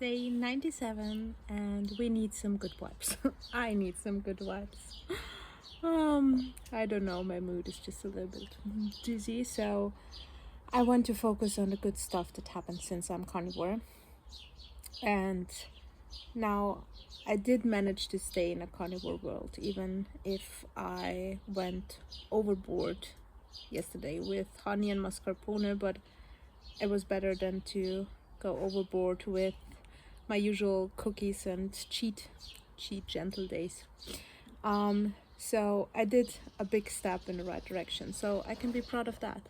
day 97 and we need some good vibes. I need some good vibes. I don't know, my mood is just a little bit dizzy, so I want to focus on the good stuff that happened since I'm carnivore. And now I did manage to stay in a carnivore world, even if I went overboard yesterday with honey and mascarpone, but it was better than to go overboard with my usual cookies and cheat gentle days. So I did a big step in the right direction, so I can be proud of that.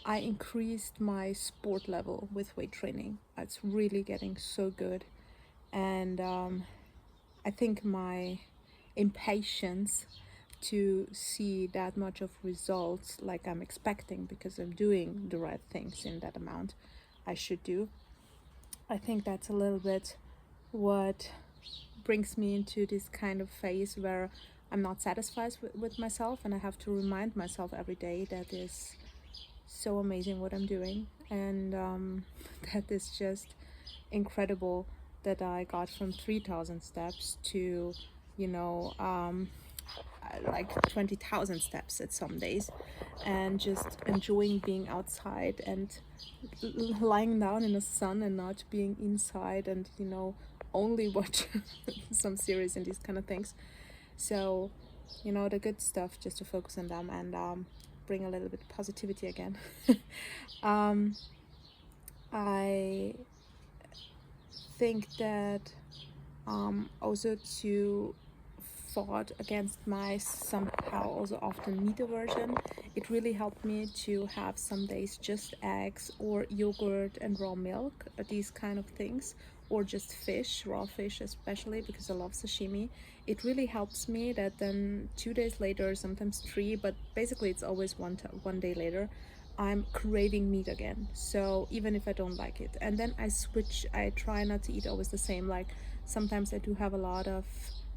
I increased my sport level with weight training. It's really getting so good, and I think my impatience to see that much of results like I'm expecting, because I'm doing the right things in that amount I should do. I think that's a little bit what brings me into this kind of phase where I'm not satisfied with myself, and I have to remind myself every day that is so amazing what I'm doing, and that is just incredible that I got from 3,000 steps to, like 20,000 steps at some days, and just enjoying being outside and lying down in the sun and not being inside and only watch some series and these kind of things. So the good stuff, just to focus on them and bring a little bit of positivity again. I think that also to fought against my somehow also often meat aversion, it really helped me to have some days just eggs or yogurt and raw milk, these kind of things, or just fish, raw fish, especially because I love sashimi. It really helps me that then 2 days later, sometimes three, but basically it's always one day later, I'm craving meat again. So even if I don't like it, and then I switch, I try not to eat always the same. Like sometimes I do have a lot of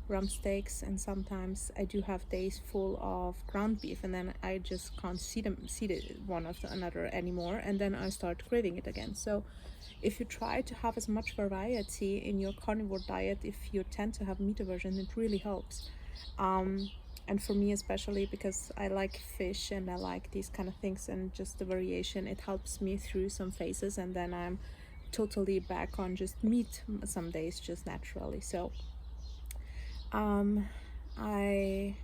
rump steaks, and sometimes I do have days full of ground beef, and then I just can't see the one after another anymore, and then I start craving it again. So if you try to have as much variety in your carnivore diet, if you tend to have meat aversion, it really helps. And for me especially, because I like fish and I like these kind of things, and just the variation, it helps me through some phases, and then I'm totally back on just meat some days, just naturally. So I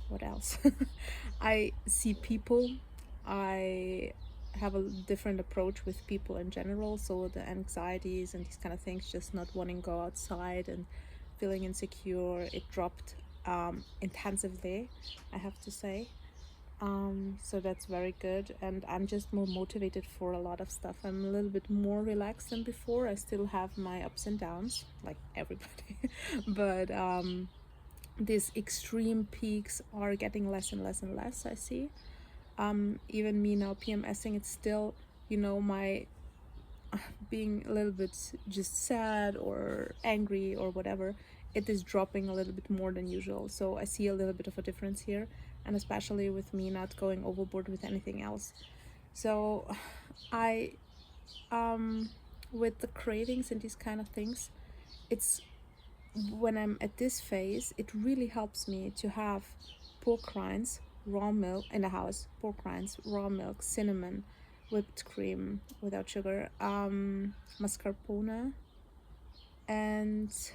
what else? I see people. I have a different approach with people in general. So the anxieties and these kind of things, just not wanting to go outside and feeling insecure, it dropped intensively, I have to say. So that's very good, and I'm just more motivated for a lot of stuff. I'm a little bit more relaxed than before. I still have my ups and downs, like everybody, but these extreme peaks are getting less and less and less, I see. Even me now PMSing, it's still, my being a little bit just sad or angry or whatever, it is dropping a little bit more than usual. So I see a little bit of a difference here, and especially with me not going overboard with anything else. So I with the cravings and these kind of things, it's when I'm at this phase, it really helps me to have pork rinds, raw milk in the house, pork rinds, raw milk, cinnamon, whipped cream without sugar, mascarpone, and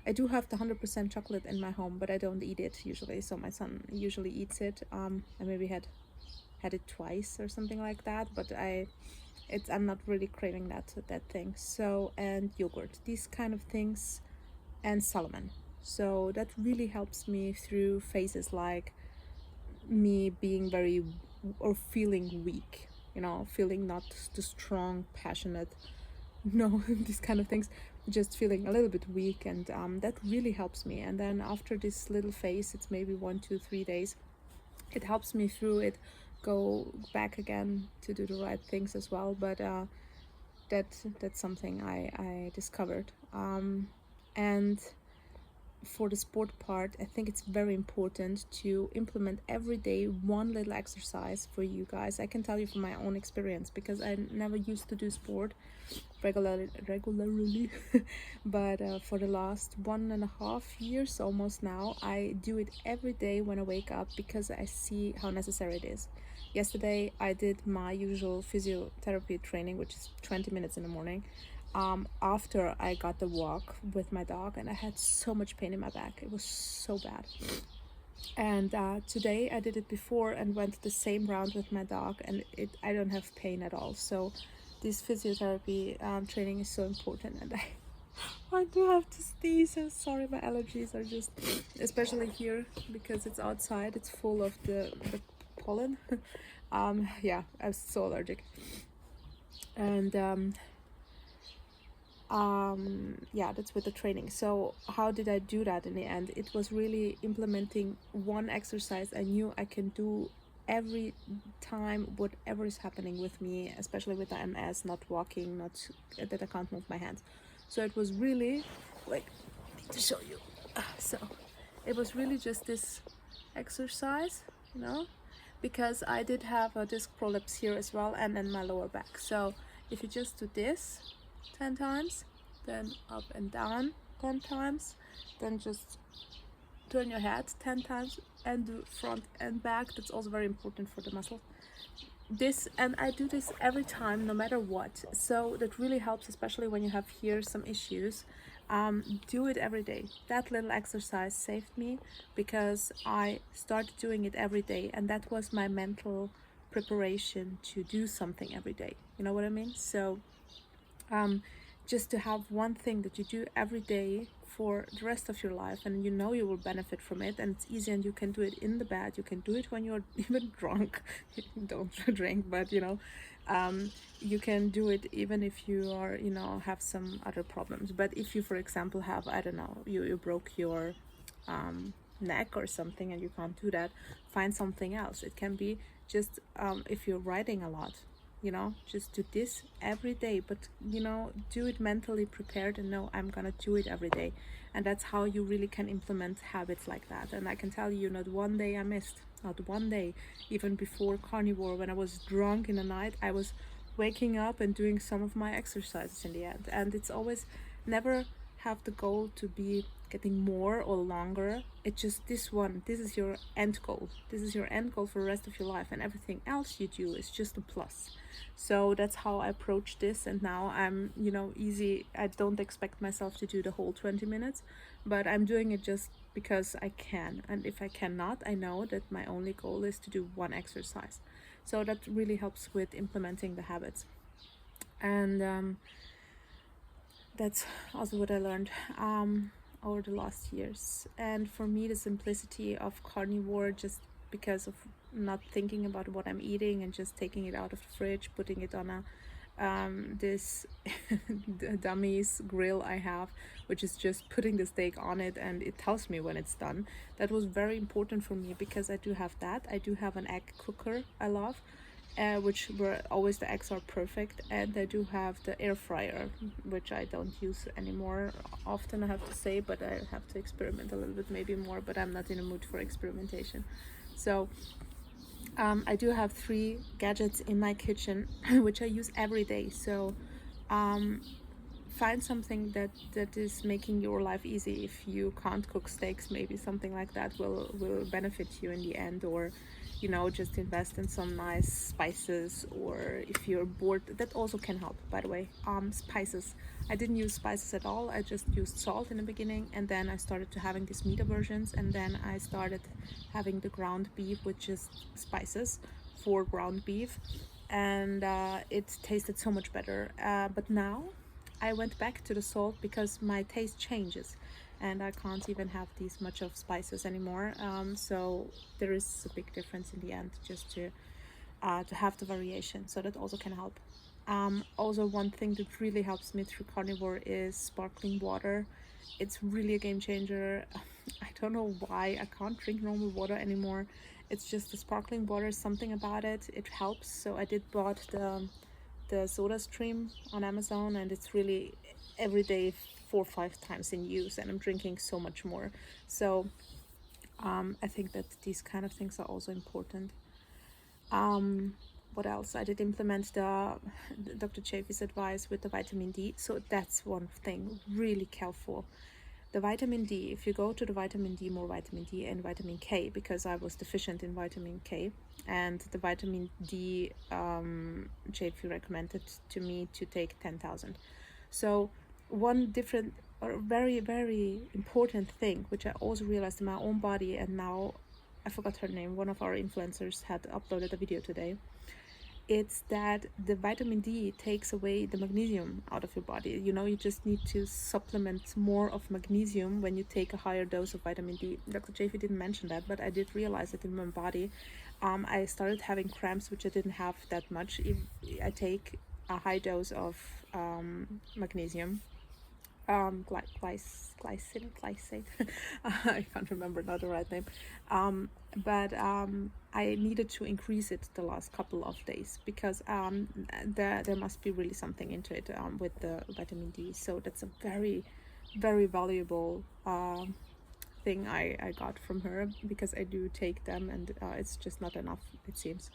I do have the 100% chocolate in my home, but I don't eat it usually. So my son usually eats it. I maybe had it twice or something like that, but I'm not really craving that thing. So, and yogurt, these kind of things, and salmon. So that really helps me through phases like me being very or feeling weak, feeling not the strong, passionate, these kind of things, just feeling a little bit weak, and that really helps me. And then after this little phase, it's maybe 1, 2, 3 days, it helps me through it, go back again to do the right things as well. But that's something I discovered, and for the sport part, I think it's very important to implement every day one little exercise for you guys. I can tell you from my own experience, because I never used to do sport regularly but for the last 1.5 years almost now, I do it every day when I wake up, because I see how necessary it is. Yesterday I did my usual physiotherapy training, which is 20 minutes in the morning, after I got the walk with my dog, and I had so much pain in my back. It was so bad. And today I did it before and went the same round with my dog, and I don't have pain at all. So this physiotherapy training is so important. And I do have to sneeze. I'm sorry, my allergies are just, especially here because it's outside, it's full of the pollen. Yeah, I'm so allergic. And yeah, that's with the training. So how did I do that in the end? It was really implementing one exercise I knew I can do every time, whatever is happening with me, especially with the MS, not walking, not that I can't move my hands. So it was really like, I need to show you. So it was really just this exercise, you know, because I did have a disc prolapse here as well, and then my lower back. So if you just do this 10 times, then up and down 10 times, then just turn your head 10 times and do front and back. That's also very important for the muscle. This, and I do this every time, no matter what. So that really helps, especially when you have here some issues. Do it every day. That little exercise saved me, because I started doing it every day, and that was my mental preparation to do something every day. You know what I mean? So just to have one thing that you do every day for the rest of your life, and you know you will benefit from it, and it's easy, and you can do it in the bed, you can do it when you're even drunk. Don't drink, but you know, you can do it even if you are, you know, have some other problems. But if you, for example, have, I don't know, you broke your neck or something and you can't do that, find something else. It can be just if you're writing a lot, you know, just do this every day, but you know, do it mentally prepared and know I'm gonna do it every day. And that's how you really can implement habits like that. And I can tell you, not one day I missed, not one day. Even before Carnivore, when I was drunk in the night, I was waking up and doing some of my exercises in the end. And it's always, never have the goal to be getting more or longer. It's just this one, this is your end goal, this is your end goal for the rest of your life, and everything else you do is just a plus. So that's how I approach this. And now I'm, you know, easy. I don't expect myself to do the whole 20 minutes, but I'm doing it just because I can. And if I cannot, I know that my only goal is to do one exercise. So that really helps with implementing the habits. And that's also what I learned over the last years. And for me, the simplicity of Carnivore, just because of not thinking about what I'm eating and just taking it out of the fridge, putting it on a this dummies grill I have, which is just putting the steak on it and it tells me when it's done. That was very important for me, because I do have that. I do have an egg cooker I love, which were always, the eggs are perfect, and I do have the air fryer, which I don't use anymore often, I have to say, but I have to experiment a little bit maybe more, but I'm not in a mood for experimentation. So I do have 3 gadgets in my kitchen which I use every day. So find something that is making your life easy. If you can't cook steaks, maybe something like that will benefit you in the end. Or, you know, just invest in some nice spices. Or if you're bored, that also can help, by the way. Spices, I didn't use spices at all. I just used salt in the beginning, and then I started to having these meat versions, and then I started having the ground beef with just spices for ground beef, and it tasted so much better. But now I went back to the salt because my taste changes, and I can't even have these much of spices anymore. So there is a big difference in the end, just to have the variation. So that also can help. Also, one thing that really helps me through Carnivore is sparkling water. It's really a game changer. I don't know why I can't drink normal water anymore. It's just the sparkling water, something about it, it helps. So I did bought the Soda Stream on Amazon, and it's really every day 4 or 5 times in use, and I'm drinking so much more. So I think that these kind of things are also important. What else? I did implement the Dr. Chaffee's advice with the vitamin D. So that's one thing really careful. The vitamin D, if you go to the vitamin D, more vitamin D and vitamin K, because I was deficient in vitamin K, and the vitamin D, Chaffee recommended to me to take 10,000. So one different or very, very important thing, which I also realized in my own body, and now I forgot her name, one of our influencers had uploaded a video today. It's that the vitamin D takes away the magnesium out of your body. You know, you just need to supplement more of magnesium when you take a higher dose of vitamin D. Dr. Chaffee didn't mention that, but I did realize it in my body. I started having cramps, which I didn't have that much. If I take a high dose of magnesium, glycate. I can't remember now the right name. But I needed to increase it the last couple of days, because there must be really something into it with the vitamin D. So that's a very, very valuable thing I got from her, because I do take them, and it's just not enough, it seems.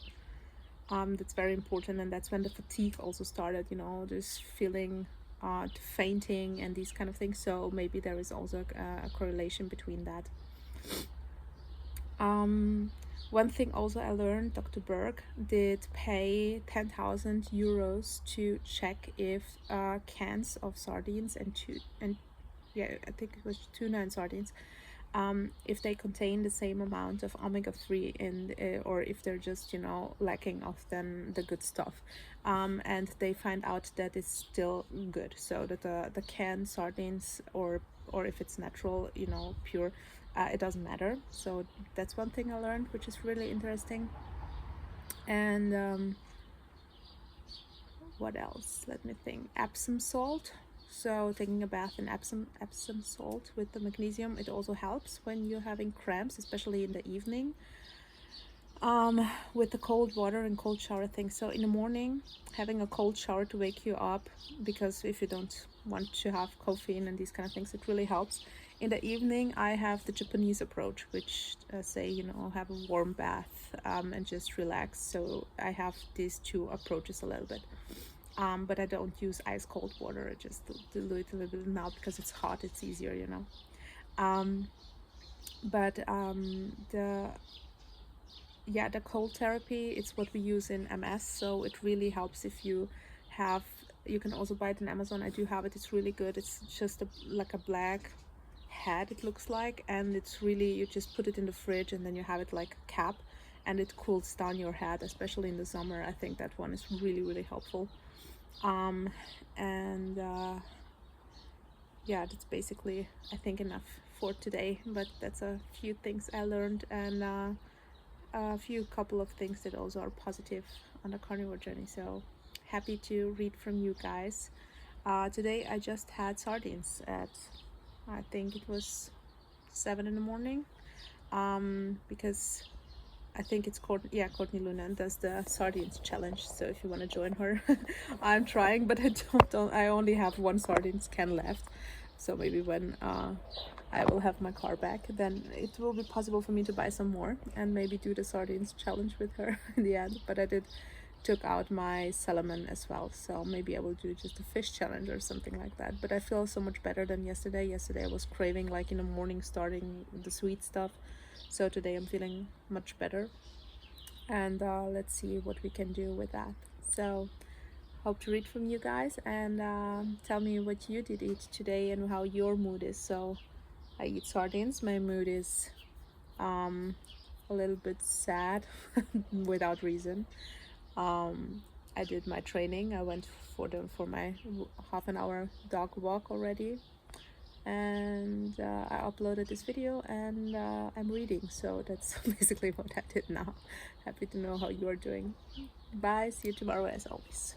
That's very important, and that's when the fatigue also started, you know, this feeling fainting and these kind of things. So maybe there is also a correlation between that. One thing also I learned, Dr. Berg did pay 10,000 euros to check if cans of sardines and I think it was tuna and sardines, if they contain the same amount of omega-3 in, or if they're just, you know, lacking of then the good stuff, and they find out that it's still good, so that the canned sardines, or if it's natural, you know, pure, it doesn't matter. So that's one thing I learned, which is really interesting. And what else? Let me think. Epsom salt. So taking a bath in Epsom salt with the magnesium, it also helps when you're having cramps, especially in the evening, with the cold water and cold shower thing. So in the morning, having a cold shower to wake you up, because if you don't want to have caffeine and these kind of things, it really helps. In the evening, I have the Japanese approach, which say, you know, have a warm bath and just relax. So I have these two approaches a little bit. But I don't use ice cold water. I just do it a little bit now because it's hot. It's easier, you know. The cold therapy, it's what we use in MS. So it really helps if you have. You can also buy it on Amazon. I do have it. It's really good. It's just like a black head, it looks like, and it's really, you just put it in the fridge and then you have it like a cap, and it cools down your head, especially in the summer. I think that one is really, really helpful. Yeah, that's basically, I think, enough for today, but that's a few things I learned, and a couple of things that also are positive on the carnivore journey. So happy to read from you guys. Today I just had sardines at, I think it was 7 in the morning, because I think it's Courtney Luna does the sardines challenge. So if you want to join her, I'm trying, but I only have one sardines can left. So maybe when I will have my car back, then it will be possible for me to buy some more and maybe do the sardines challenge with her in the end. But I took out my salmon as well, so maybe I will do just a fish challenge or something like that. But I feel so much better than yesterday. Yesterday I was craving, like in the morning, starting the sweet stuff. So today I'm feeling much better, and let's see what we can do with that. So hope to read from you guys, and tell me what you did eat today and how your mood is. So I eat sardines. My mood is a little bit sad without reason. I did my training. I went for my half-an-hour dog walk already, and I uploaded this video, and I'm reading. So that's basically what I did now. Happy to know how you're doing. Bye. See you tomorrow as always.